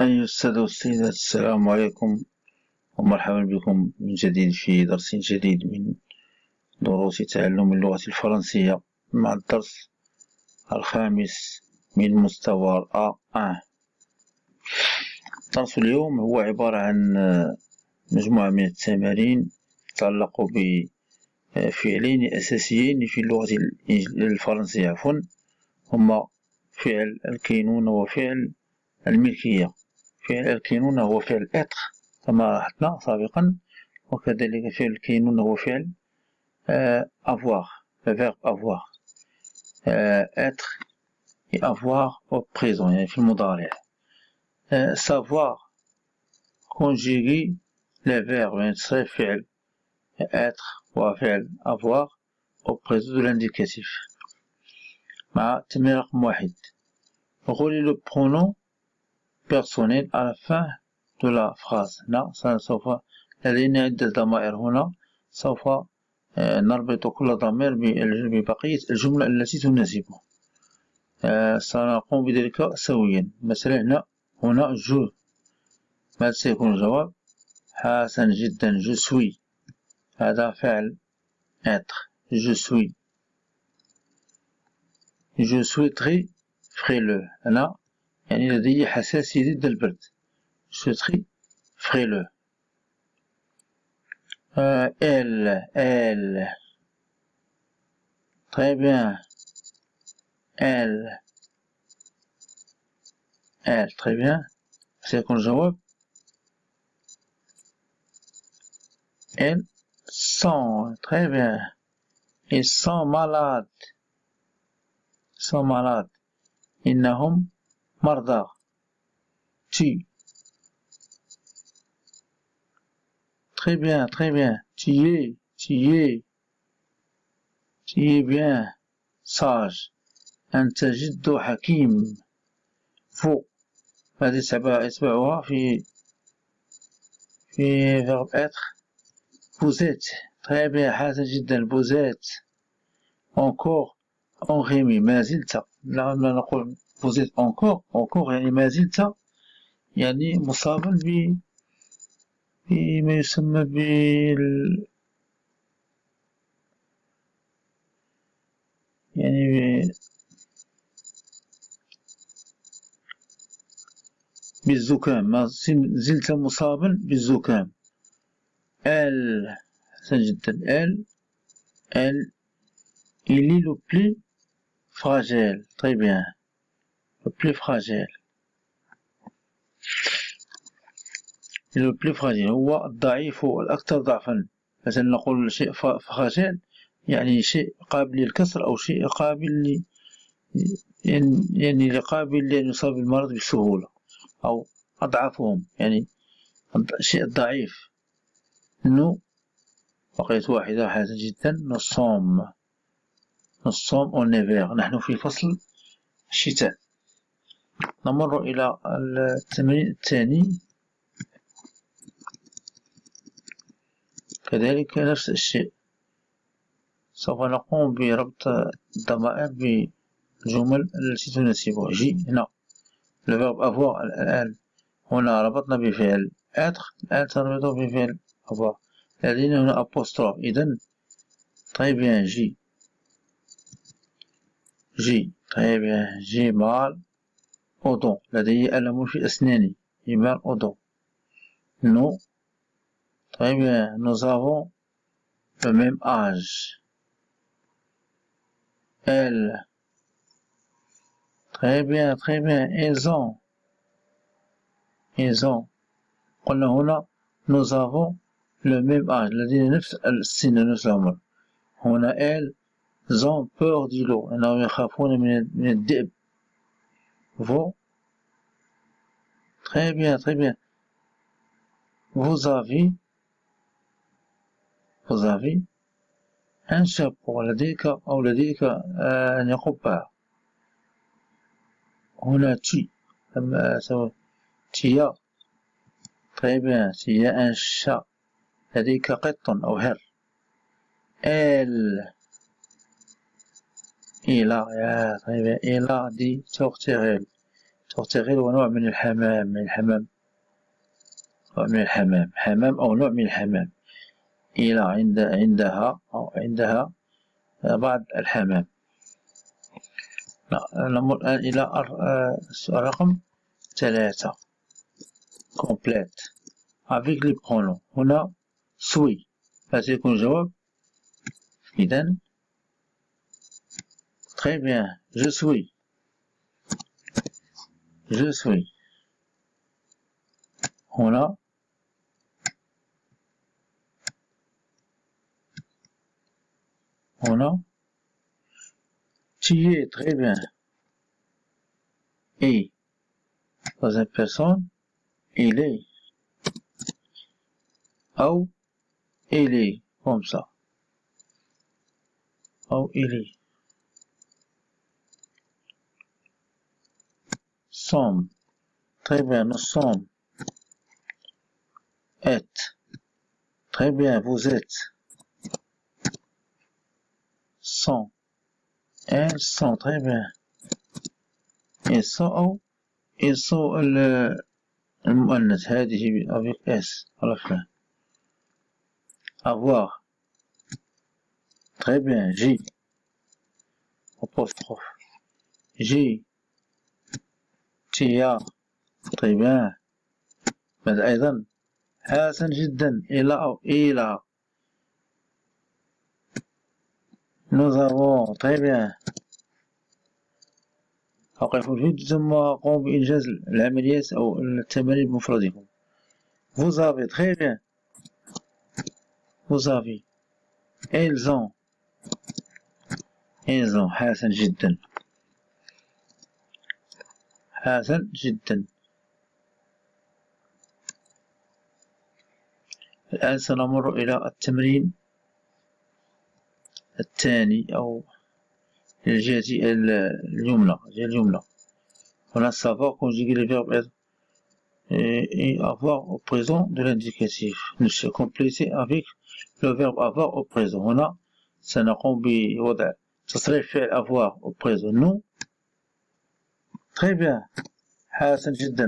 أيها السادة والسيدات، السلام عليكم ومرحبا بكم من جديد في درس جديد من دروس تعلم اللغة الفرنسية مع الدرس الخامس من مستوى A1. درس اليوم هو عبارة عن مجموعة من التمارين تتعلق بفعلين أساسيين في اللغة الفرنسية هما فعل الكينونة وفعل الملكية. فعل الكينونة هو فعل être كما لاحظنا سابقا، وكذلك فعل الكينونة هو فعل avoir، le verbe avoir. être et avoir au présent يعني في المضارع. savoir conjuguer les verbes يعني تصريف فعل être وفعل avoir au présent de l'indicatif. مع التمرين رقم 1. relie le pronom personnel à la fin de la phrase. هنا سوف لدينا عدة ضمائر، هنا سوف نربط كل ضمير ببقية الجملة التي تناسبه. سنقوم بذلك سويا. مثلا هنا جو، ماذا سيكون الجواب؟ حسن جدا، جو سوي، هذا فعل être. جو سوي، جو سوي تري فريلو، أنا يعني لدي حساسية ضد البرد. جو تري فريلو. elle, très bien, elle, très bien. سيكون الجواب elles sont, très bien, ils sont malades, إنهم مرضى. tu, très bien, tu es bien sage، أنت جد حكيم. vous، هذه يتبعها في verbe être. vous êtes، très bien، حسن جدا، vous êtes. encore enrhumé، ما زلت. لا نقول vous êtes encore يعني ما زلت، يعني مصابا بما يسمى يعني بالزكام، ما زلت مصابا بالزكام. elle، حسن جدا، elle il est le plus fragile، très bien، le plus fragile. le plus fragile هو الضعيف الأكثر ضعفا. مثلا نقول شيء فراجيل يعني شيء قابل للكسر أو شيء قابل يعني قابل لأن يصاب بالمرض بسهولة، أو أضعفهم يعني الشيء الضعيف. نو، بقيت واحدة، حسن جدا. نصوم أون هيفير، نحن في فصل الشتاء. نمر إلى التمرين الثاني، كذلك نفس الشيء، سوف نقوم بربط الضمائر بالجمل التي تناسبها. جي هنا le verbe avoir، الآن هنا ربطنا بفعل être، الآن سنربطه بفعل avoir. لدينا هنا apostrophe، إذن très bien. جي très bien، j'ai mal aux dents، لدي ألم في أسناني، j'ai mal aux dents. nous، très bien، nous avons le même âge. elle، très bien، ils ont. قلنا هنا nous avons le même âge، لدينا نفس السن، نفس العمر. هنا elles ont peur de l'eau، أنهم يخافون من الذئب. vous، très bien، vous avez un chapeau، لديك يعني قبعة. هنا tu، tu as، très bien، tu as un chat، لديك قط أو هر. elle، il a، très bien، il a des tourterelles، تغتغل ونوع من الحمام نوع من الحمام أو نوع من الحمام. إلى عندها بعض الحمام. نمر الآن إلى السؤال رقم 3 complète avec les pronoms. هنا suis سيكون جواب. إذن très bien, je suis. هنا tu es, très bien. Et troisième personne, il est. Ou il est, comme ça. Ou il est. Sommes, très bien, nous sommes. Êtes, très bien, vous êtes. Sont, elles sont, très bien. Ils sont المؤنث هذه avec S à la fin. Avoir, très bien, j'ai. Apostrophe. j'ai. تيا, très bien. بعد أيضا حسن جدا. إلى أو إلى. nous avons, très bien. أوقف الفيديو ثم قوم بإنجاز العمليات أو التمارين بمفردكم. vous avez, très bien. vous avez. ils ont. حسن جدا. الآن سنمر إلى التمرين الثاني أو الجهة اليمنى. هنا savoir conjuguer les verbes et avoir au présent de l'indicatif. نشأ compléter avec le verbe avoir au présent. هنا سنقوم بوضع تصريف فعل avoir au présent. nous, très bien. حسن جدا.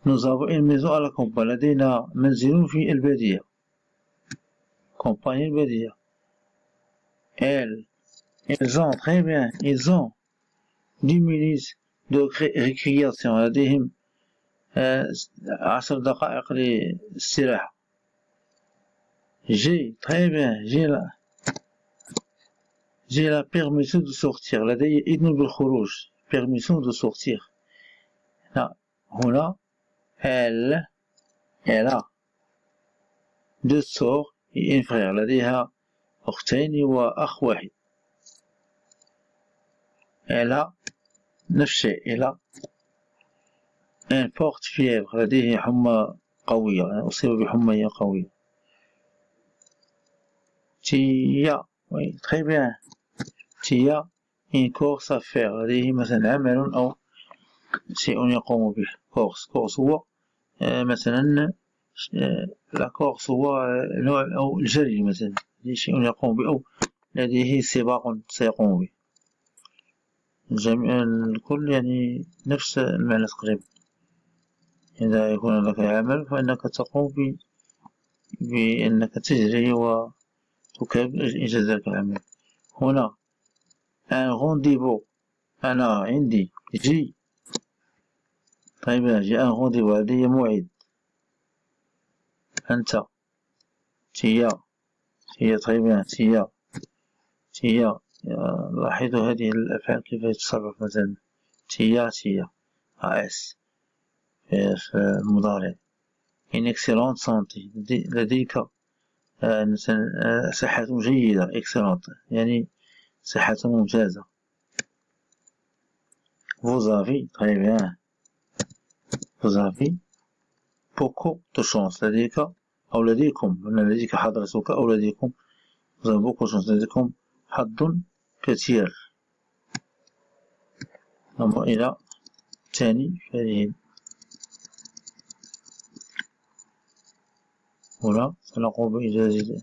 nous avons une maison à la campagne. لدينا منزل في البادية. campagne البادية. ils ont, très bien. ils ont 10 minutes de récréation. لديهم 10 دقائق للاستراحة. j'ai, très bien. j'ai la permission de sortir. لدي إذن بالخروج. permission de sortir. هنا elle a 2 sœurs et un frère. لديها أختين وأخ واحد. elle a نفس الشيء. elle a un forte fièvre. لديه حمى قوية. أصيب بحمى قوية. tu as, oui, très bien. tu as une course à faire. لديه مثلا عمل أو شيء يقوم به. course هو مثلا لا كورس هو نوع أو الجري مثلا. شيء يقوم به أو لديه سباق سيقوم به. الكل يعني نفس المعنى تقريبا. إذا يكون لك عمل فإنك تقوم بأنك تجري وتكمل إنجاز ذلك العمل. هنا un rendez-vous. أنا عندي جي. طيب جاء un rendez-vous. لدي موعد. أنت تيا très bien. تيا لاحظوا هذه الأفعال كيف يتصرف. مثلا تيا AS في المضارع. une excellente santé. لديك صحة جيدة. excellente يعني صحة ممتازة. vous avez, très bien. vous avez beaucoup de chance. لديك أو لديكم. لديك حضرتك أو لديكم. vous avez beaucoup de chance. لديكم حظ كثير. نمر إلى ثاني فعلين. هنا سنقوم بإجازة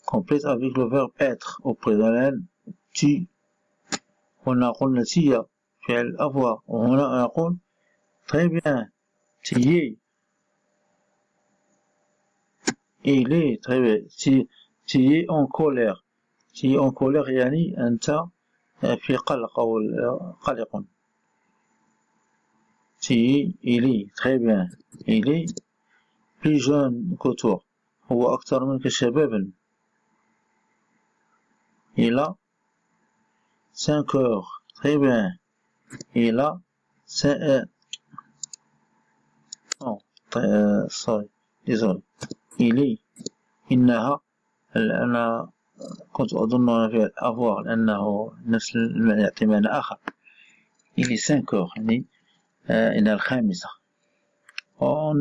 complète avec le verbe être au présent. tu. هنا قلنا تيا فعل avoir. وهنا نقول très bien tu il est très bien tu es en colère. tu es en colère يعني أنت في قلق أو قلق. il est très bien il est plus jeune que toi. هو أكثر منك شبابا. il a 5 heures. très bien il a 5 sorry désolé il est إنها. أنا كنت أظن في avoir لأنه نفس المعنى يعطي معنى آخر. il est 5 heures يعني إنها الخامسة. on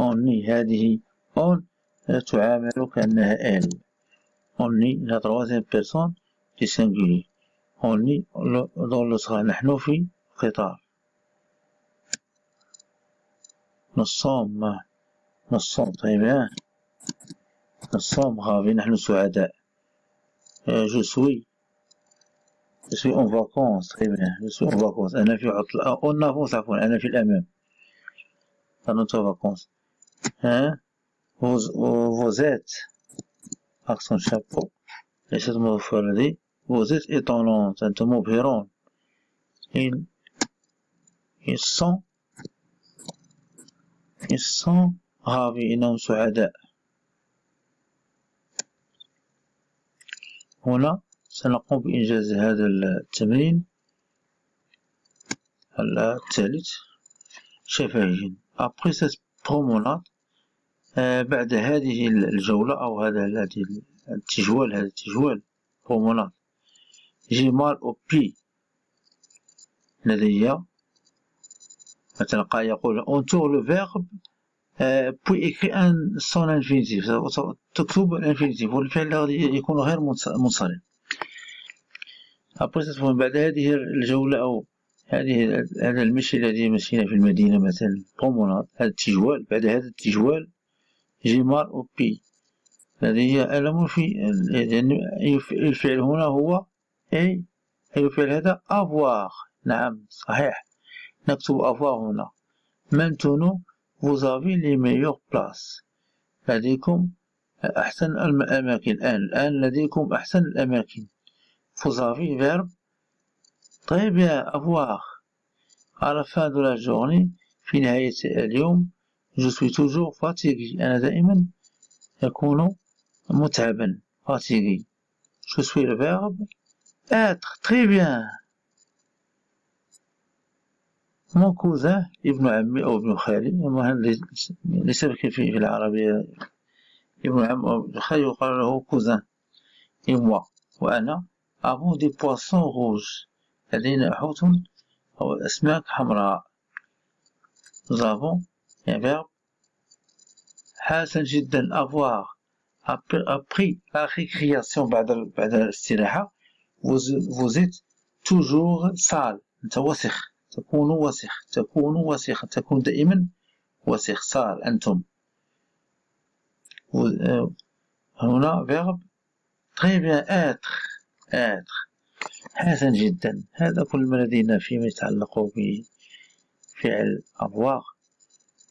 est هذه on تعامل كأنها elle. on est la troisième personne du singulier. on est dans le train. نحن في قطار. nous sommes très bien. nous sommes ravis. نحن سعداء. je suis en vacances. très bien je suis en vacances. أنا في عطلة. en avance عفوا أنا في الأمام. أنا في vacances. vous êtes accent chapeau ليست مفردة. vous êtes étonnante أنتم مبهرون. ils sont ravis إنهم سعداء. هنا سنقوم بإنجاز هذا التمرين الثالث شفهيا. après cette promenade بعد هذه الجولة أو هذا التجوال promenade. j'ai mal au pied. لدي مثلا يقول entoure le verbe puis écrit son infinitif. تكتب الانفينيتيف والفعل الذي يكون غير منصرف. بعد هذه الجولة أو هذا المشي الذي مشينا في المدينة مثلا promenade. هذا التجوال. بعد هذا التجوال j'ai mal au pied لدي ألم في الفعل هنا هو أي الفعل هذا avoir. نعم صحيح نكتب avoir هنا. maintenant vous avez les meilleures places. لديكم أحسن الأماكن. الآن لديكم أحسن الأماكن. vous avez verbe très bien avoir. à la fin de la journée في نهاية اليوم je suis toujours fatigué. أنا دائما أكون متعبا fatigué. je suis le verbe être. très bien mon cousin ابن عمي أو ابن خالي. ليس في العربية ابن عم أو ابن خالي يقال له cousin. et moi وأنا avons des poissons rouges. لدينا حوت أو أسماك حمراء. nous avons un verbe حسن جدا avoir. après la récréation بعد الاستراحة vous êtes toujours sale. أنت وسخ. تكون دائما وسخ sale أنتم. هنا verbe très bien être. حسن جدا. هذا كل ما لدينا فيما يتعلق بفعل avoir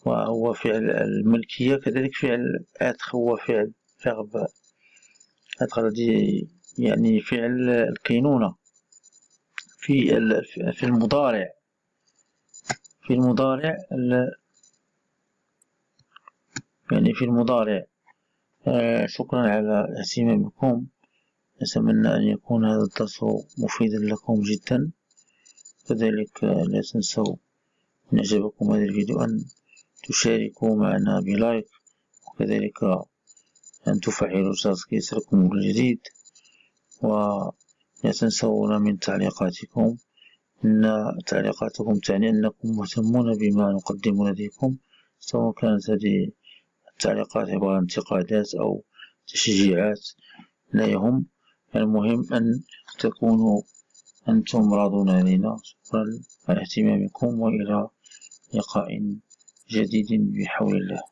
وهو فعل الملكية. كذلك فعل être هو فعل verbe être الذي يعني فعل الكينونة في المضارع. يعني في المضارع. شكرا على اهتمامكم. أتمنى أن يكون هذا الدرس مفيدا لكم جدا. كذلك لا تنسوا إن أعجبكم هذا الفيديو أن تشاركوا معنا بلايك وكذلك أن تفعلوا الجرس ليصلكم كل جديد. ولا تنسونا من تعليقاتكم. إن تعليقاتكم تعني أنكم مهتمون بما نقدم لديكم سواء كانت هذه التعليقات عبارة عن انتقادات أو تشجيعات لا يهم. المهم أن تكونوا أنتم راضون علينا. شكرا على اهتمامكم وإلى لقاء جديد بحول الله.